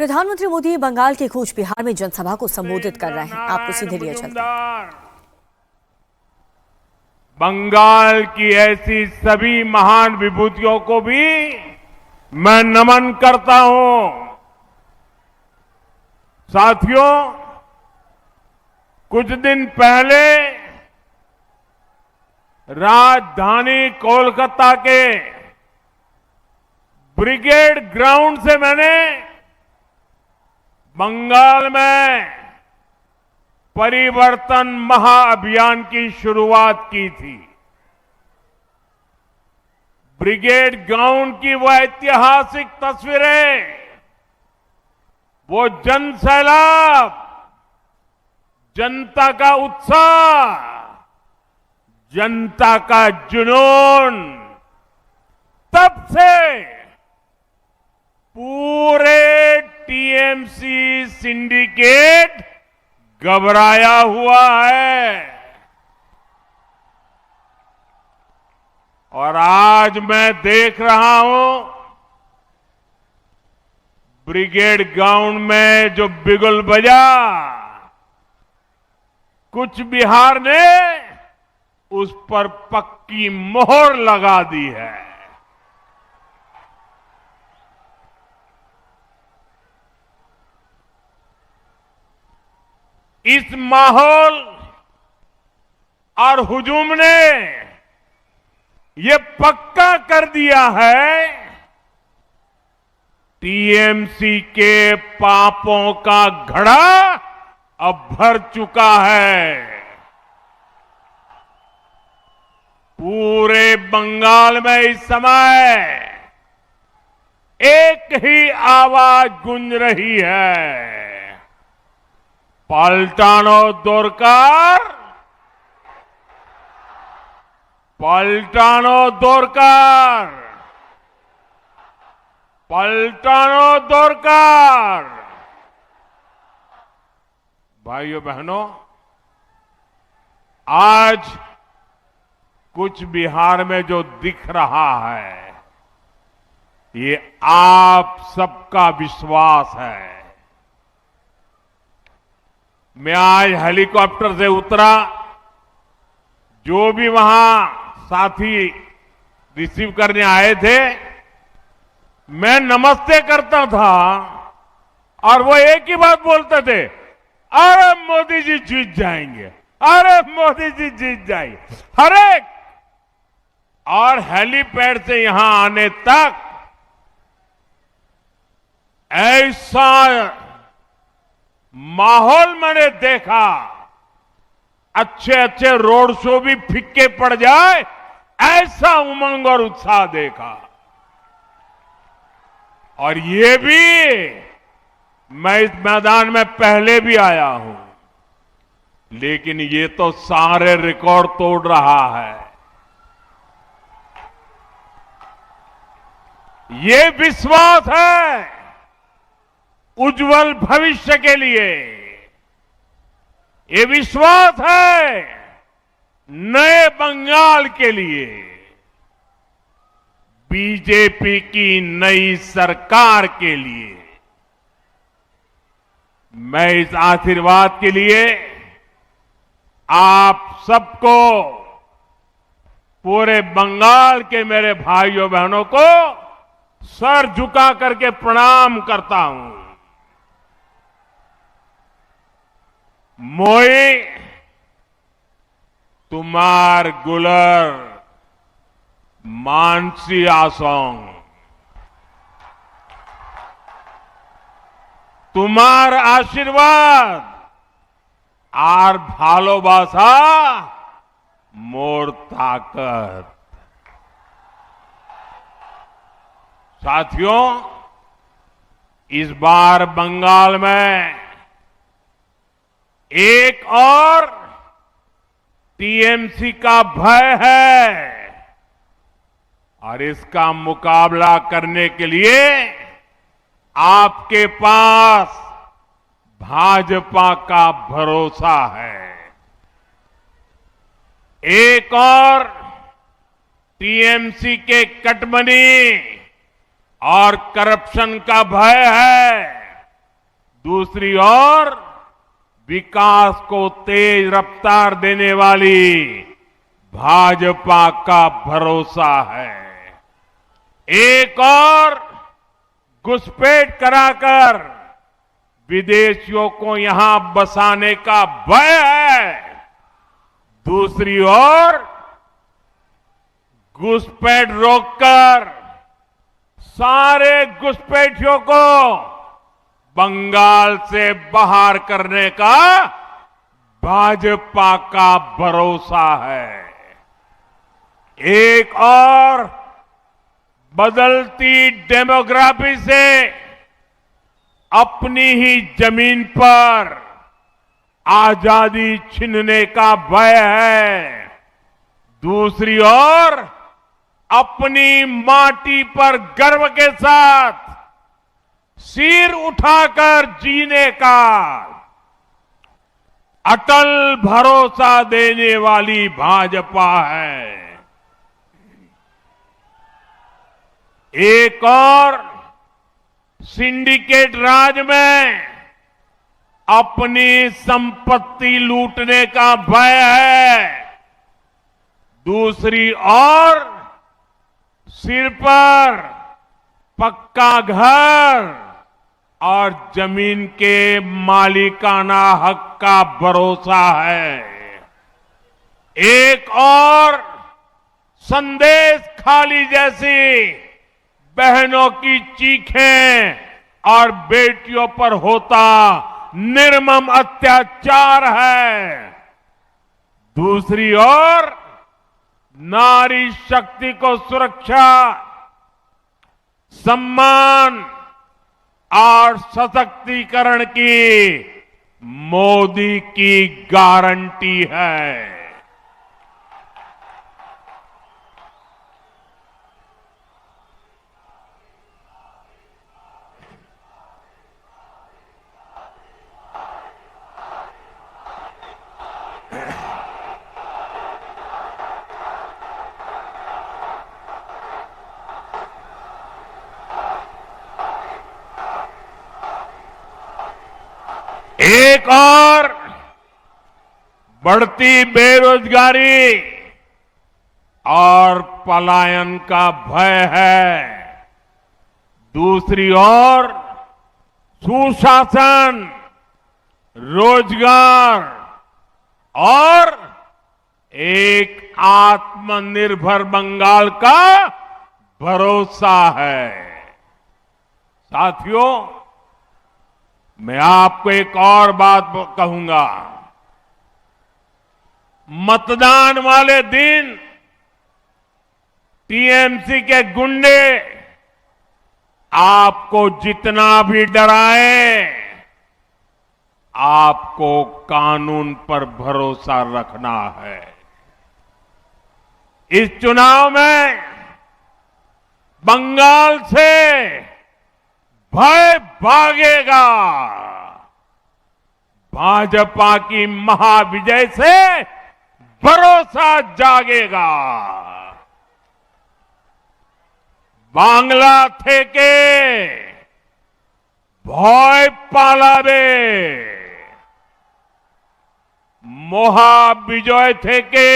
प्रधानमंत्री मोदी बंगाल के कूच बिहार में जनसभा को संबोधित कर रहे हैं। आपको सीधे लिए चलते हैं। बंगाल की ऐसी सभी महान विभूतियों को भी मैं नमन करता हूं। साथियों, कुछ दिन पहले राजधानी कोलकाता के ब्रिगेड ग्राउंड से मैंने बंगाल में परिवर्तन महाअभियान की शुरुआत की थी। ब्रिगेड ग्राउंड की वह ऐतिहासिक तस्वीरें, वो जन सैलाब, जनता का उत्साह, जनता का जुनून, तब से पूरे टीएमसी सिंडिकेट घबराया हुआ है। और आज मैं देख रहा हूं ब्रिगेड ग्राउंड में जो बिगुल बजा, कूच बिहार ने उस पर पक्की मोहर लगा दी है। इस माहौल और हुजूम ने ये पक्का कर दिया है, टीएमसी के पापों का घड़ा अब भर चुका है। पूरे बंगाल में इस समय एक ही आवाज गूंज रही है, पलटानो दोरकार, पलटानो दोरकार, पलटानो दोरकार। भाइयों बहनों, आज कूच बिहार में जो दिख रहा है, ये आप सबका विश्वास है। मैं आज हेलीकॉप्टर से उतरा, जो भी वहां साथी रिसीव करने आए थे, मैं नमस्ते करता था और वो एक ही बात बोलते थे, अरे मोदी जी जीत जाएंगे, अरे मोदी जी जीत जाएंगे। हर एक, और हेलीपैड से यहां आने तक ऐसा माहौल मैंने देखा, अच्छे अच्छे रोड शो भी फिक्के पड़ जाए, ऐसा उमंग और उत्साह देखा। और ये भी, मैं इस मैदान में पहले भी आया हूं, लेकिन ये तो सारे रिकॉर्ड तोड़ रहा है। ये विश्वास है उज्जवल भविष्य के लिए, ये विश्वास है नए बंगाल के लिए, बीजेपी की नई सरकार के लिए। मैं इस आशीर्वाद के लिए आप सबको, पूरे बंगाल के मेरे भाइयों बहनों को सर झुका करके प्रणाम करता हूं। मोई तुमार गुलर मानसी आसोंग, तुम्हार आशीर्वाद आर भालोबासा मोर ताकत। साथियों, इस बार बंगाल में एक और टीएमसी का भय है, और इसका मुकाबला करने के लिए आपके पास भाजपा का भरोसा है। एक और टीएमसी के कटमनी और करप्शन का भय है, दूसरी ओर विकास को तेज रफ्तार देने वाली भाजपा का भरोसा है। एक और घुसपैठ कराकर विदेशियों को यहां बसाने का भय है। दूसरी ओर घुसपैठ रोककर सारे घुसपैठियों को बंगाल से बाहर करने का भाजपा का भरोसा है। एक और बदलती डेमोग्राफी से अपनी ही जमीन पर आजादी छीनने का भय है। दूसरी ओर अपनी माटी पर गर्व के साथ सिर उठाकर जीने का अटल भरोसा देने वाली भाजपा है। एक और सिंडिकेट राज में अपनी संपत्ति लूटने का भय है। दूसरी ओर सिर पर पक्का घर और जमीन के मालिकाना हक का भरोसा है। एक और संदेश खाली जैसी बहनों की चीखें और बेटियों पर होता निर्मम अत्याचार है। दूसरी ओर नारी शक्ति को सुरक्षा, सम्मान और सशक्तिकरण की मोदी की गारंटी है। एक और बढ़ती बेरोजगारी और पलायन का भय है। दूसरी ओर सुशासन, रोजगार और एक आत्मनिर्भर बंगाल का भरोसा है। साथियों, मैं आपको एक और बात कहूंगा। मतदान वाले दिन टीएमसी के गुंडे आपको जितना भी डराए, आपको कानून पर भरोसा रखना है। इस चुनाव में बंगाल से भय भागेगा। भाजपा की महाविजय से भरोसा जागेगा। बांग्ला থেকে ভয় পালাবে, মহাবিজয় থেকে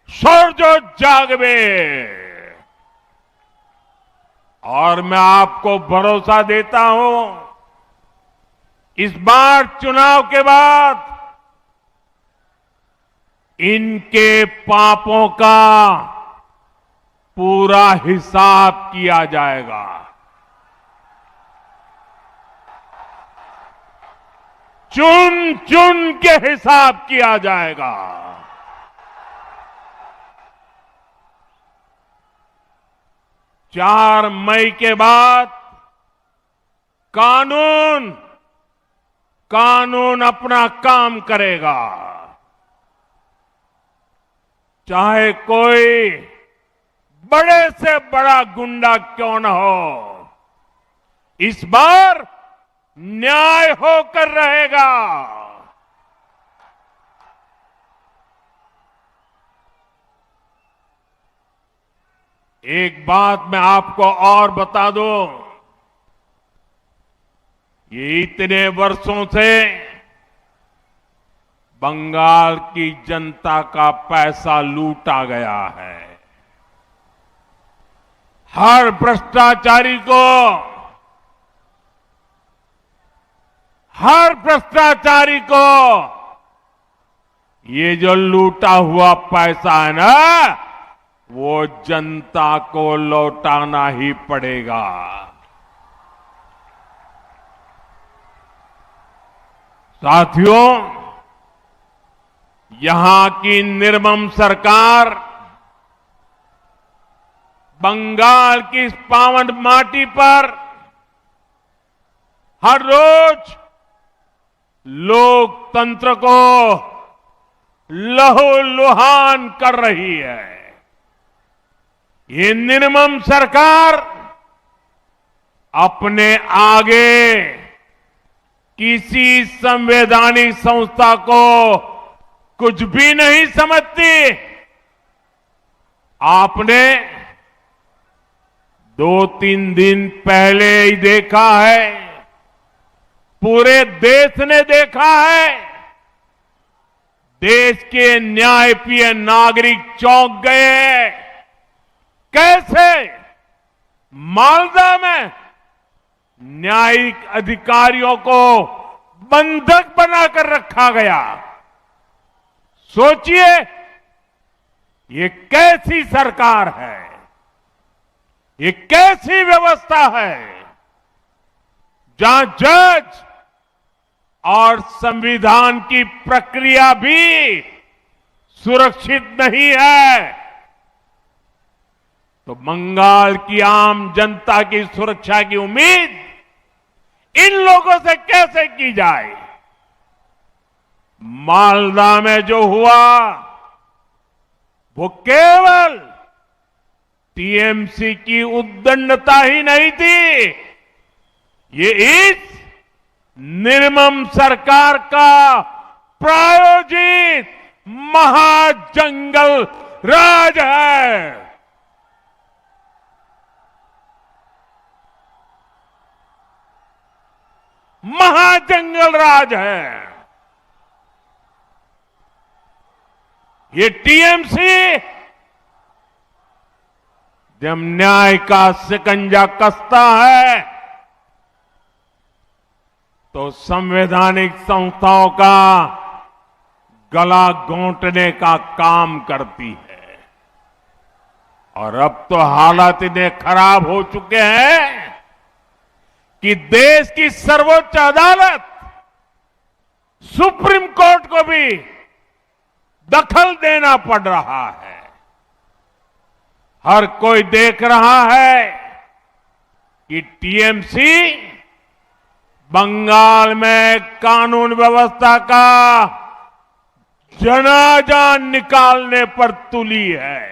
সূর্য জাগবে। और मैं आपको भरोसा देता हूं, इस बार चुनाव के बाद इनके पापों का पूरा हिसाब किया जाएगा। चुन चुन के हिसाब किया जाएगा। 4 मई के बाद कानून अपना काम करेगा। चाहे कोई बड़े से बड़ा गुंडा क्यों न हो, इस बार न्याय होकर रहेगा। एक बात मैं आपको और बता दूं, ये इतने वर्षों से बंगाल की जनता का पैसा लूटा गया है। हर भ्रष्टाचारी को, ये जो लूटा हुआ पैसा है ना, वो जनता को लौटाना ही पड़ेगा। साथियों, यहां की निर्मम सरकार बंगाल की इस पावन माटी पर हर रोज लोकतंत्र को लहूलुहान कर रही है। ये निर्मम सरकार अपने आगे किसी संवैधानिक संस्था को कुछ भी नहीं समझती। आपने 2-3 दिन पहले ही देखा है, पूरे देश ने देखा है, देश के न्यायप्रिय नागरिक चौंक गए। कैसे मालदा में न्यायिक अधिकारियों को बंधक बनाकर रखा गया। सोचिए, ये कैसी सरकार है, ये कैसी व्यवस्था है जहां जज और संविधान की प्रक्रिया भी सुरक्षित नहीं है। तो बंगाल की आम जनता की सुरक्षा की उम्मीद इन लोगों से कैसे की जाए? मालदा में जो हुआ वो केवल टीएमसी की उद्दंडता ही नहीं थी, ये इस निर्मम सरकार का प्रायोजित महाजंगल राज है। महाजंगल राज है। ये टीएमसी जब न्याय का शिकंजा कसता है तो संवैधानिक संस्थाओं का गला घोंटने का काम करती है। और अब तो हालात इतने खराब हो चुके हैं कि देश की सर्वोच्च अदालत, सुप्रीम कोर्ट को भी दखल देना पड़ रहा है। हर कोई देख रहा है कि टीएमसी बंगाल में कानून व्यवस्था का जनाजा निकालने पर तुली है।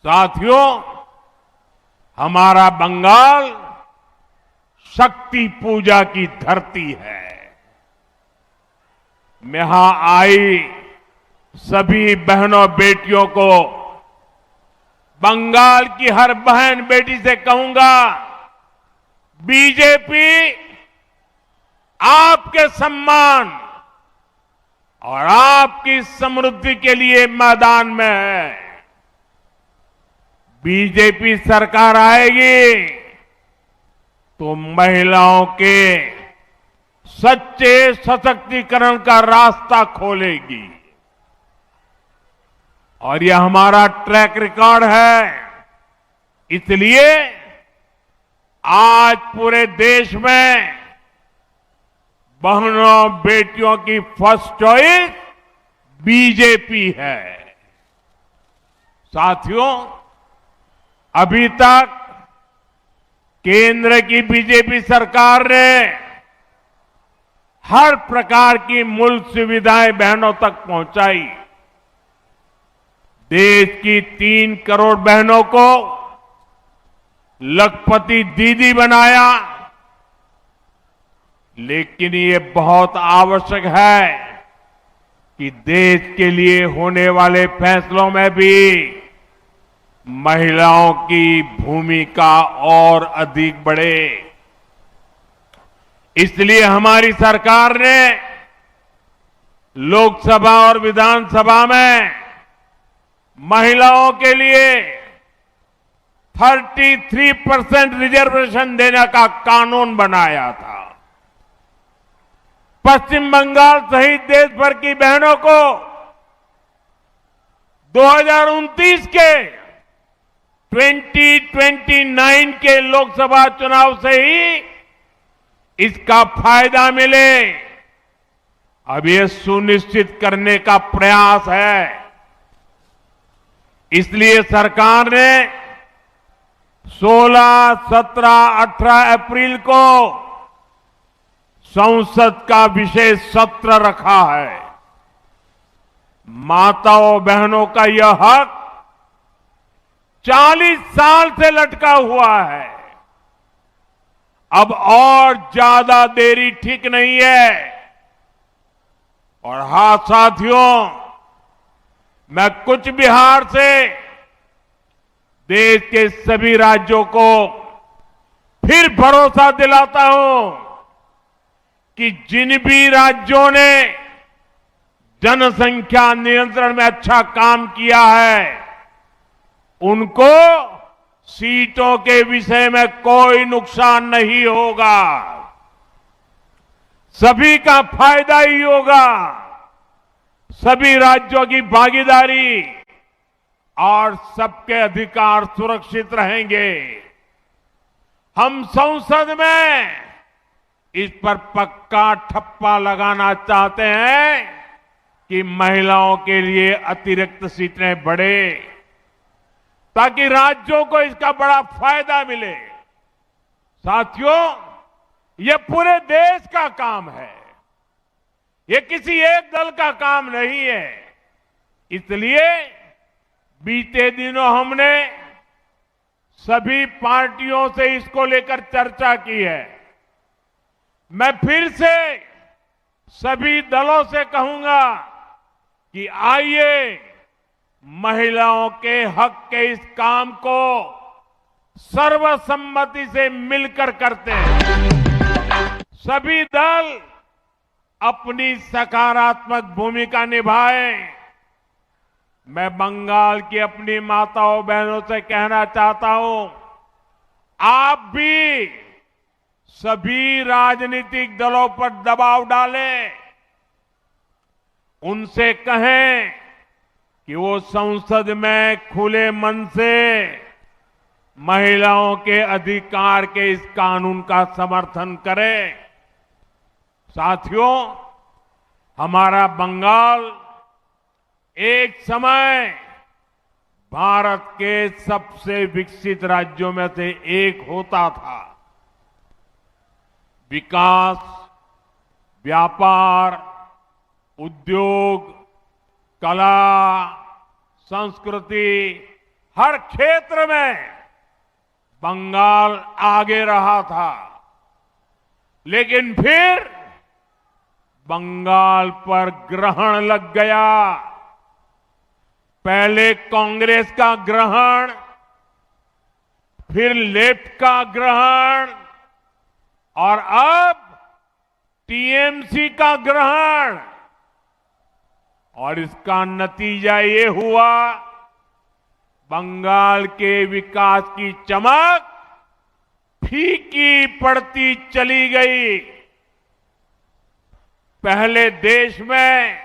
साथियों, हमारा बंगाल शक्ति पूजा की धरती है। मैं यहां आई सभी बहनों बेटियों को, बंगाल की हर बहन बेटी से कहूंगा, बीजेपी आपके सम्मान और आपकी समृद्धि के लिए मैदान में है। बीजेपी सरकार आएगी तो महिलाओं के सच्चे सशक्तिकरण का रास्ता खोलेगी। और यह हमारा ट्रैक रिकॉर्ड है। इसलिए आज पूरे देश में बहनों बेटियों की फर्स्ट चॉइस बीजेपी है। साथियों, अभी तक केंद्र की बीजेपी सरकार ने हर प्रकार की मूल सुविधाएं बहनों तक पहुंचाई। देश की 3 करोड़ बहनों को लखपति दीदी बनाया। लेकिन ये बहुत आवश्यक है कि देश के लिए होने वाले फैसलों में भी महिलाओं की भूमिका और अधिक बढ़े। इसलिए हमारी सरकार ने लोकसभा और विधानसभा में महिलाओं के लिए 33% रिजर्वेशन देने का कानून बनाया था। पश्चिम बंगाल सहित देश भर की बहनों को 2029 के 2029 के लोकसभा चुनाव से ही इसका फायदा मिले, अब ये सुनिश्चित करने का प्रयास है। इसलिए सरकार ने 16, 17, 18 अप्रैल को संसद का विशेष सत्र रखा है। माताओं बहनों का यह हक 40 साल से लटका हुआ है। अब और ज्यादा देरी ठीक नहीं है। और हां साथियों, मैं कूच बिहार से देश के सभी राज्यों को फिर भरोसा दिलाता हूं कि जिन भी राज्यों ने जनसंख्या नियंत्रण में अच्छा काम किया है, उनको सीटों के विषय में कोई नुकसान नहीं होगा, सभी का फायदा ही होगा। सभी राज्यों की भागीदारी और सबके अधिकार सुरक्षित रहेंगे। हम संसद में इस पर पक्का ठप्पा लगाना चाहते हैं कि महिलाओं के लिए अतिरिक्त सीटें बढ़े, ताकि राज्यों को इसका बड़ा फायदा मिले। साथियों, ये पूरे देश का काम है, ये किसी एक दल का काम नहीं है। इसलिए बीते दिनों हमने सभी पार्टियों से इसको लेकर चर्चा की है। मैं फिर से सभी दलों से कहूंगा कि आइए महिलाओं के हक के इस काम को सर्वसम्मति से मिलकर करते हैं। सभी दल अपनी सकारात्मक भूमिका निभाएं। मैं बंगाल की अपनी माताओं बहनों से कहना चाहता हूं, आप भी सभी राजनीतिक दलों पर दबाव डालें, उनसे कहें कि वो संसद में खुले मन से महिलाओं के अधिकार के इस कानून का समर्थन करें। साथियों, हमारा बंगाल एक समय भारत के सबसे विकसित राज्यों में से एक होता था। विकास, व्यापार, उद्योग, कला, संस्कृति, हर क्षेत्र में बंगाल आगे रहा था। लेकिन फिर बंगाल पर ग्रहण लग गया। पहले कांग्रेस का ग्रहण, फिर लेफ्ट का ग्रहण और अब टीएमसी का ग्रहण। और इसका नतीजा ये हुआ, बंगाल के विकास की चमक फीकी पड़ती चली गई। पहले देश में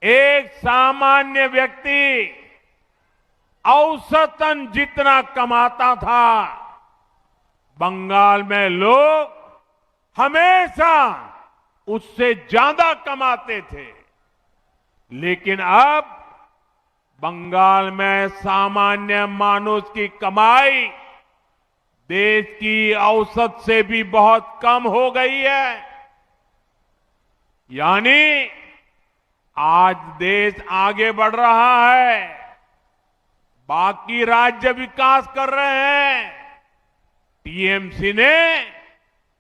एक सामान्य व्यक्ति औसतन जितना कमाता था, बंगाल में लोग हमेशा उससे ज्यादा कमाते थे। लेकिन अब बंगाल में सामान्य मानुष की कमाई देश की औसत से भी बहुत कम हो गई है। यानी आज देश आगे बढ़ रहा है, बाकी राज्य विकास कर रहे हैं। टीएमसी ने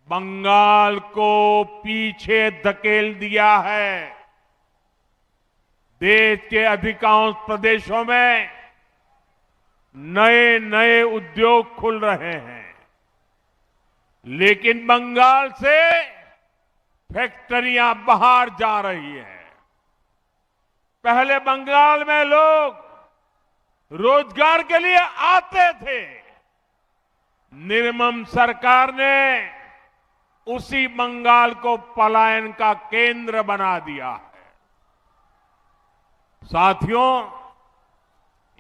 बंगाल को पीछे धकेल दिया है। देश के अधिकांश प्रदेशों में नए नए उद्योग खुल रहे हैं, लेकिन बंगाल से फैक्ट्रियां बाहर जा रही हैं। पहले बंगाल में लोग रोजगार के लिए आते थे। निर्मम सरकार ने उसी बंगाल को पलायन का केंद्र बना दिया है। साथियों,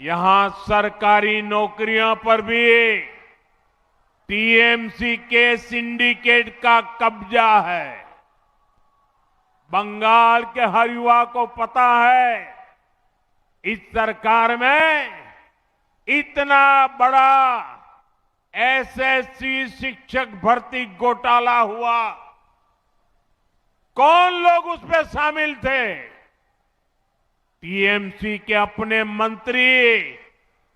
यहां सरकारी नौकरियों पर भी टीएमसी के सिंडिकेट का कब्जा है। बंगाल के हर युवा को पता है इस सरकार में इतना बड़ा एसएससी शिक्षक भर्ती घोटाला हुआ। कौन लोग उसमें शामिल थे? टीएमसी के अपने मंत्री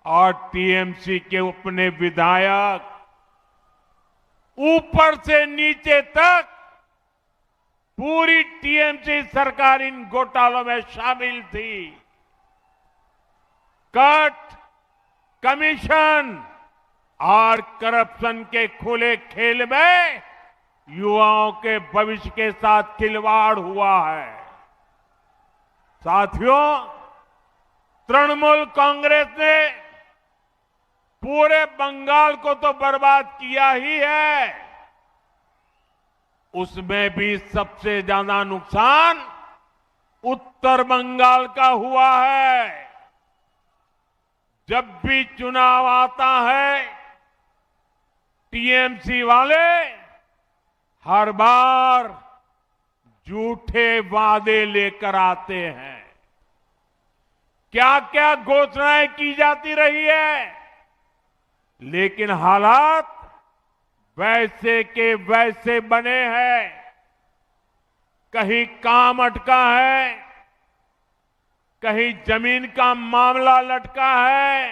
और टीएमसी के अपने विधायक, ऊपर से नीचे तक पूरी टीएमसी सरकार इन घोटालों में शामिल थी। कट, कमीशन और करप्शन के खुले खेल में युवाओं के भविष्य के साथ खिलवाड़ हुआ है। साथियों, तृणमूल कांग्रेस ने पूरे बंगाल को तो बर्बाद किया ही है, उसमें भी सबसे ज्यादा नुकसान उत्तर बंगाल का हुआ है। जब भी चुनाव आता है, टीएमसी वाले हर बार झूठे वादे लेकर आते हैं। क्या क्या घोषणाएं की जाती रही है, लेकिन हालात वैसे के वैसे बने हैं। कहीं काम अटका है, कहीं जमीन का मामला लटका है,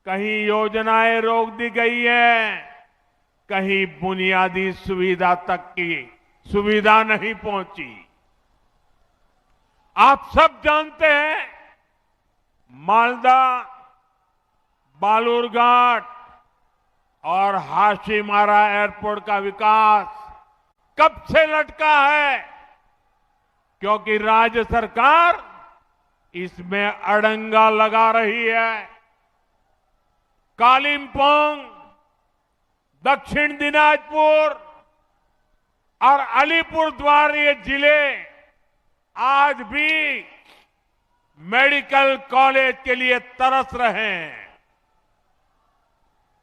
कहीं योजनाएं रोक दी गई हैं, कहीं बुनियादी सुविधा तक की सुविधा नहीं पहुंची। आप सब जानते हैं, मालदा, बालूरघाट और हाशीमारा एयरपोर्ट का विकास कब से लटका है? क्योंकि राज्य सरकार इसमें अड़ंगा लगा रही है। कालिंपोंग, दक्षिण दिनाजपुर और अलीपुरद्वार ये जिले आज भी मेडिकल कॉलेज के लिए तरस रहे हैं।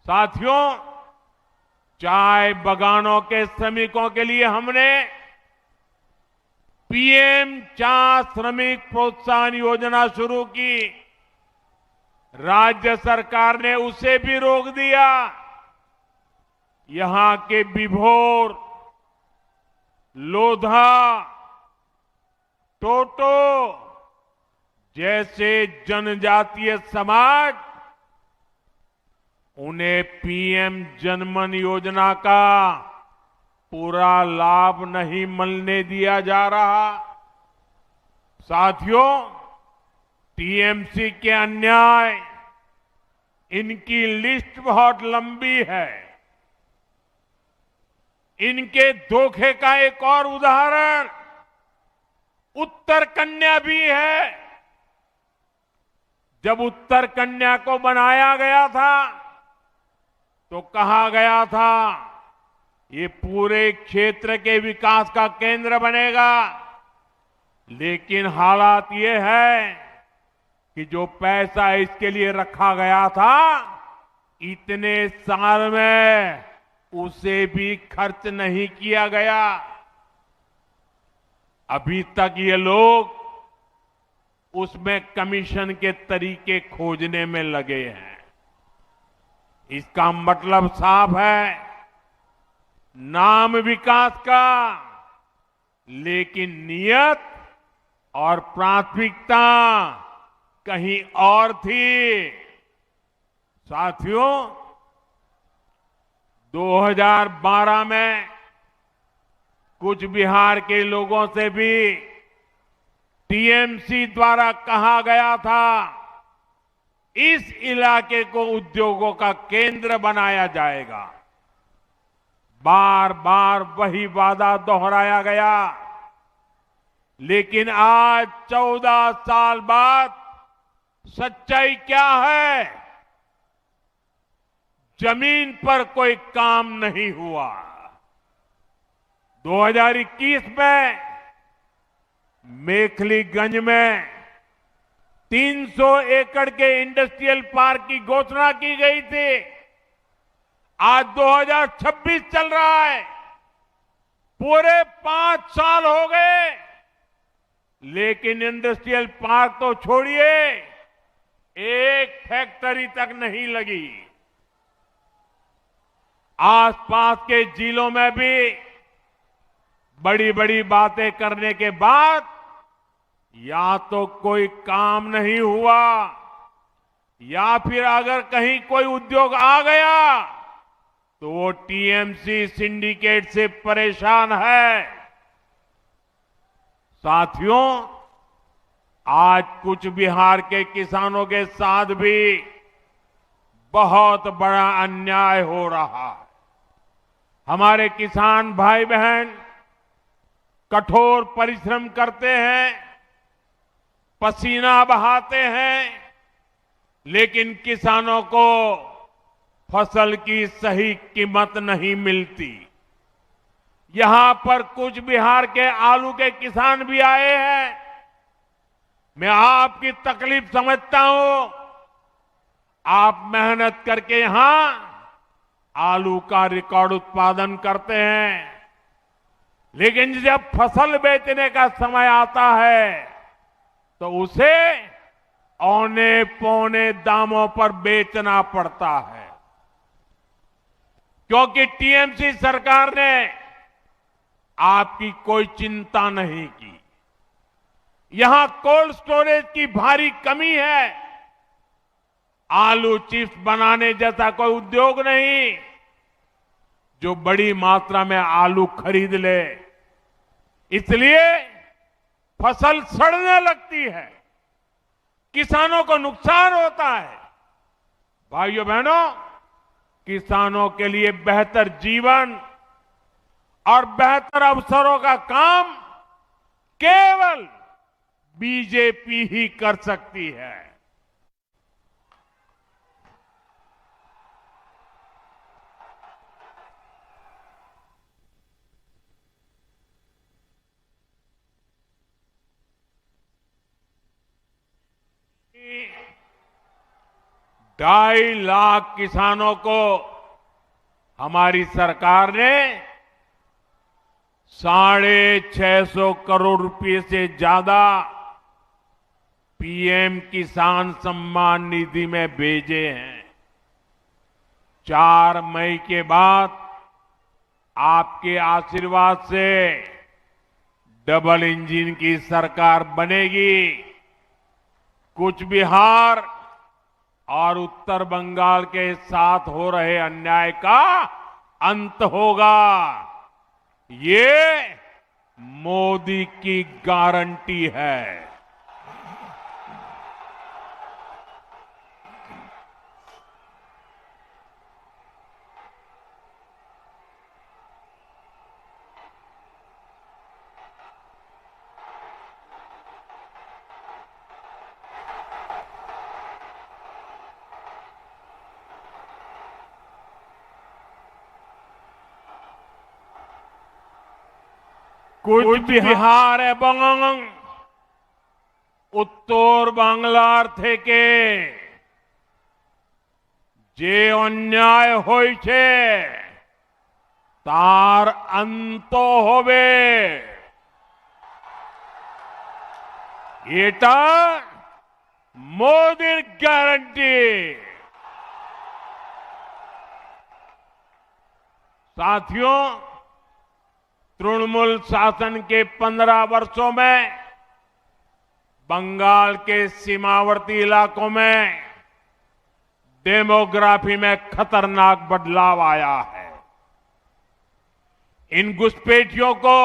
साथियों, चाय बागानों के श्रमिकों के लिए हमने पीएम चाय श्रमिक प्रोत्साहन योजना शुरू की। राज्य सरकार ने उसे भी रोक दिया। यहां के बिभोर, लोधा, टोटो जैसे जनजातीय समाज, उन्हें पीएम जनमन योजना का पूरा लाभ नहीं मिलने दिया जा रहा। साथियों, टीएमसी के अन्याय, इनकी लिस्ट बहुत लंबी है। इनके धोखे का एक और उदाहरण उत्तर कन्या भी है। जब उत्तर कन्या को बनाया गया था तो कहा गया था ये पूरे क्षेत्र के विकास का केंद्र बनेगा, लेकिन हालात ये है कि जो पैसा इसके लिए रखा गया था, इतने साल में उसे भी खर्च नहीं किया गया। अभी तक ये लोग उसमें कमीशन के तरीके खोजने में लगे हैं। इसका मतलब साफ है, नाम विकास का, लेकिन नियत और प्राथमिकता कहीं और थी। साथियों, 2012 में कुछ बिहार के लोगों से भी टीएमसी द्वारा कहा गया था इस इलाके को उद्योगों का केंद्र बनाया जाएगा। बार बार वही वादा दोहराया गया, लेकिन आज 14 साल बाद सच्चाई क्या है? जमीन पर कोई काम नहीं हुआ। 2021 में मेखलीगंज में 300 एकड़ के इंडस्ट्रियल पार्क की घोषणा की गई थी। आज 2026 चल रहा है, पूरे 5 साल हो गए, लेकिन इंडस्ट्रियल पार्क तो छोड़िए, एक फैक्ट्री तक नहीं लगी। आसपास के जिलों में भी बड़ी बड़ी बातें करने के बाद या तो कोई काम नहीं हुआ, या फिर अगर कहीं कोई उद्योग आ गया तो वो टीएमसी सिंडिकेट से परेशान है। साथियों, आज कुछ बिहार के किसानों के साथ भी बहुत बड़ा अन्याय हो रहा है। हमारे किसान भाई बहन कठोर परिश्रम करते हैं, पसीना बहाते हैं, लेकिन किसानों को फसल की सही कीमत नहीं मिलती। यहां पर कुछ बिहार के आलू के किसान भी आए हैं। मैं आपकी तकलीफ समझता हूं। आप मेहनत करके यहां आलू का रिकॉर्ड उत्पादन करते हैं, लेकिन जब फसल बेचने का समय आता है तो उसे औने पौने दामों पर बेचना पड़ता है, क्योंकि टीएमसी सरकार ने आपकी कोई चिंता नहीं की। यहां कोल्ड स्टोरेज की भारी कमी है। आलू चिप्स बनाने जैसा कोई उद्योग नहीं जो बड़ी मात्रा में आलू खरीद ले, इसलिए फसल सड़ने लगती है, किसानों को नुकसान होता है। भाइयों बहनों, किसानों के लिए बेहतर जीवन और बेहतर अवसरों का काम केवल बीजेपी ही कर सकती है। ढाई लाख किसानों को हमारी सरकार ने 650 करोड़ रुपए से ज्यादा पीएम किसान सम्मान निधि में भेजे हैं। 4 मई के बाद आपके आशीर्वाद से डबल इंजन की सरकार बनेगी। कुछ बिहार और उत्तर बंगाल के साथ हो रहे अन्याय का अंत होगा। ये मोदी की गारंटी है। कुछ बिहार এবং উত্তর বাংলার থেকে যে অন্যায় হয়েছে তার অন্ত হবে। এটা মোদির গ্যারান্টি। साथियों, तृणमूल शासन के 15 वर्षों में बंगाल के सीमावर्ती इलाकों में डेमोग्राफी में खतरनाक बदलाव आया है। इन घुसपैठियों को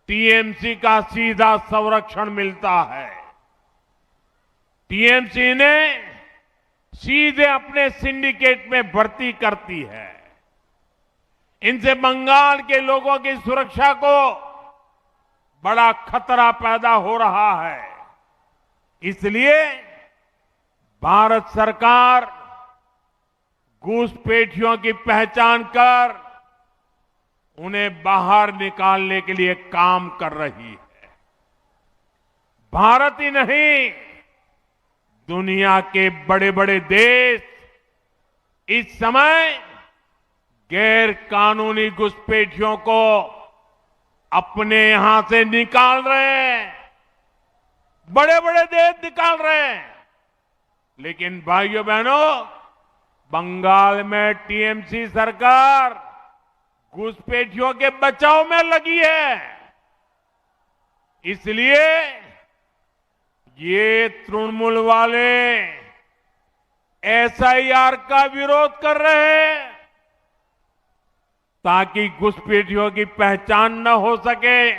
टीएमसी का सीधा संरक्षण मिलता है। टीएमसी ने सीधे अपने सिंडिकेट में भर्ती करती है। इनसे बंगाल के लोगों की सुरक्षा को बड़ा खतरा पैदा हो रहा है। इसलिए भारत सरकार घुसपैठियों की पहचान कर उन्हें बाहर निकालने के लिए काम कर रही है। भारत ही नहीं, दुनिया के बड़े बड़े देश इस समय गैर कानूनी घुसपैठियों को अपने यहां से निकाल रहे हैं। बड़े बड़े देश निकाल रहे हैं। लेकिन भाइयों बहनों, बंगाल में टीएमसी सरकार घुसपैठियों के बचाव में लगी है। इसलिए ये तृणमूल वाले एसआईआर का विरोध कर रहे हैं ताकि घुसपैठियों की पहचान न हो सके।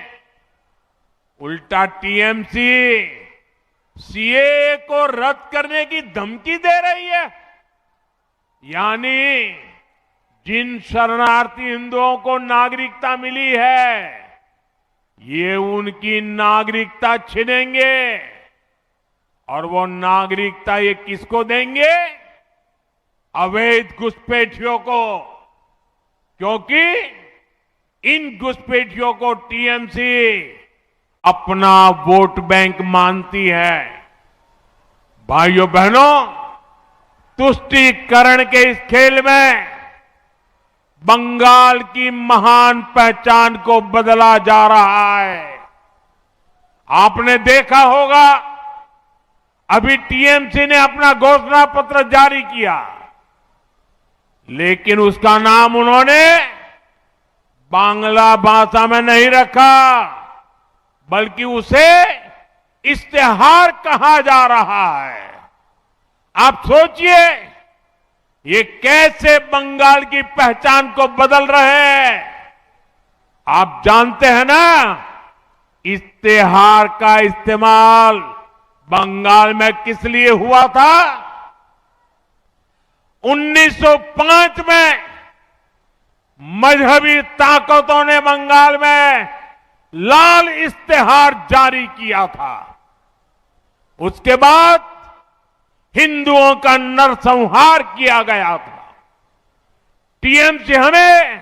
उल्टा टीएमसी सीएए को रद्द करने की धमकी दे रही है। यानी जिन शरणार्थी हिंदुओं को नागरिकता मिली है, ये उनकी नागरिकता छीनेंगे। और वो नागरिकता ये किसको देंगे? अवैध घुसपैठियों को। क्योंकि इन घुसपैठियों को टीएमसी अपना वोट बैंक मानती है। भाइयों बहनों, तुष्टीकरण के इस खेल में बंगाल की महान पहचान को बदला जा रहा है। आपने देखा होगा, अभी टीएमसी ने अपना घोषणा पत्र जारी किया, लेकिन उसका नाम उन्होंने बांग्ला भाषा में नहीं रखा, बल्कि उसे इश्तेहार कहा जा रहा है। आप सोचिए, ये कैसे बंगाल की पहचान को बदल रहे हैं। आप जानते हैं ना, इश्तेहार का इस्तेमाल बंगाल में किस लिए हुआ था? 1905 में मजहबी ताकतों ने बंगाल में लाल इश्तेहार जारी किया था। उसके बाद हिंदुओं का नरसंहार किया गया था। टीएमसी हमें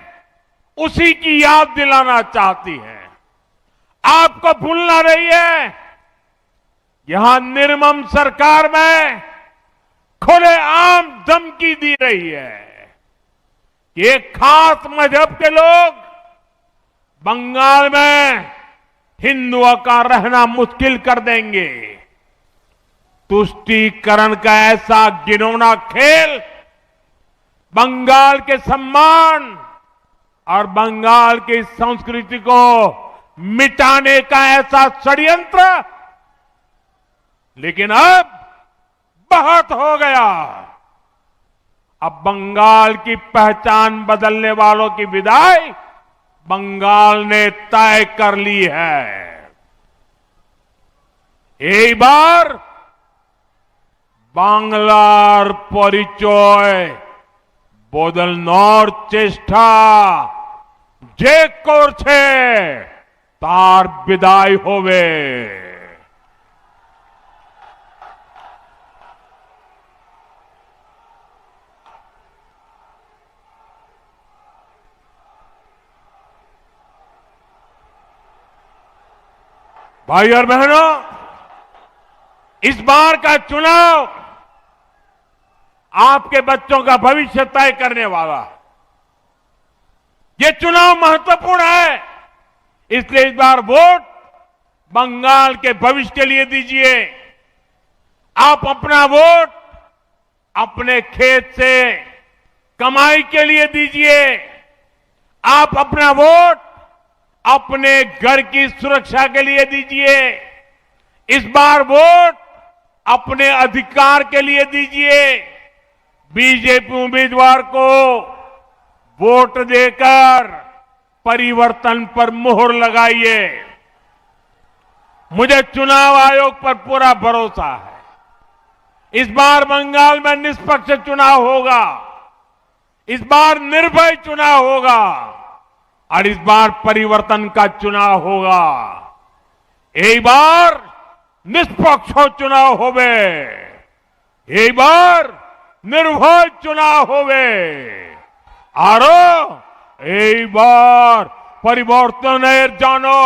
उसी की याद दिलाना चाहती है। आपको भूलना नहीं है, यहां निर्मम सरकार में खुलेआम धमकी दी रही है कि एक खास मजहब के लोग बंगाल में हिंदुओं का रहना मुश्किल कर देंगे। तुष्टीकरण का ऐसा घिनौना खेल बंगाल के सम्मान और बंगाल की संस्कृति को मिटाने का ऐसा षड्यंत्र, लेकिन अब बहुत हो गया। अब बंगाल की पहचान बदलने वालों की विदाई बंगाल ने तय कर ली है। एक बार বাংলার পরিচয় বদলানোর চেষ্টা যে করছে তার বিদায় হবে। भाई और बहनों, इस बार का चुनाव आपके बच्चों का भविष्य तय करने वाला है। ये चुनाव महत्वपूर्ण है, इसलिए इस बार वोट बंगाल के भविष्य के लिए दीजिए। आप अपना वोट अपने खेत से कमाई के लिए दीजिए। आप अपना वोट अपने घर की सुरक्षा के लिए दीजिए। इस बार वोट अपने अधिकार के लिए दीजिए। बीजेपी उम्मीदवार को वोट देकर परिवर्तन पर मोहर लगाइए। मुझे चुनाव आयोग पर पूरा भरोसा है। इस बार बंगाल में निष्पक्ष चुनाव होगा। इस बार निर्भय चुनाव होगा और इस बार परिवर्तन का चुनाव होगा। एक बार निष्पक्ष चुनाव होवे, एक बार निर्भय चुनाव होवे और एक बार परिवर्तन जानो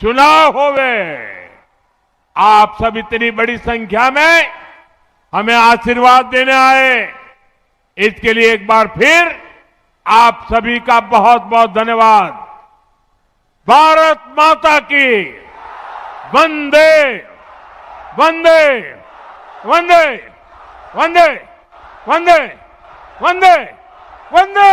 चुनाव होवे। आप सब इतनी बड़ी संख्या में हमें आशीर्वाद देने आए, इसके लिए एक बार फिर आप सभी का बहुत बहुत धन्यवाद। भारत माता की वंदे वंदे वंदे वंदे वंदे वंदे वंदे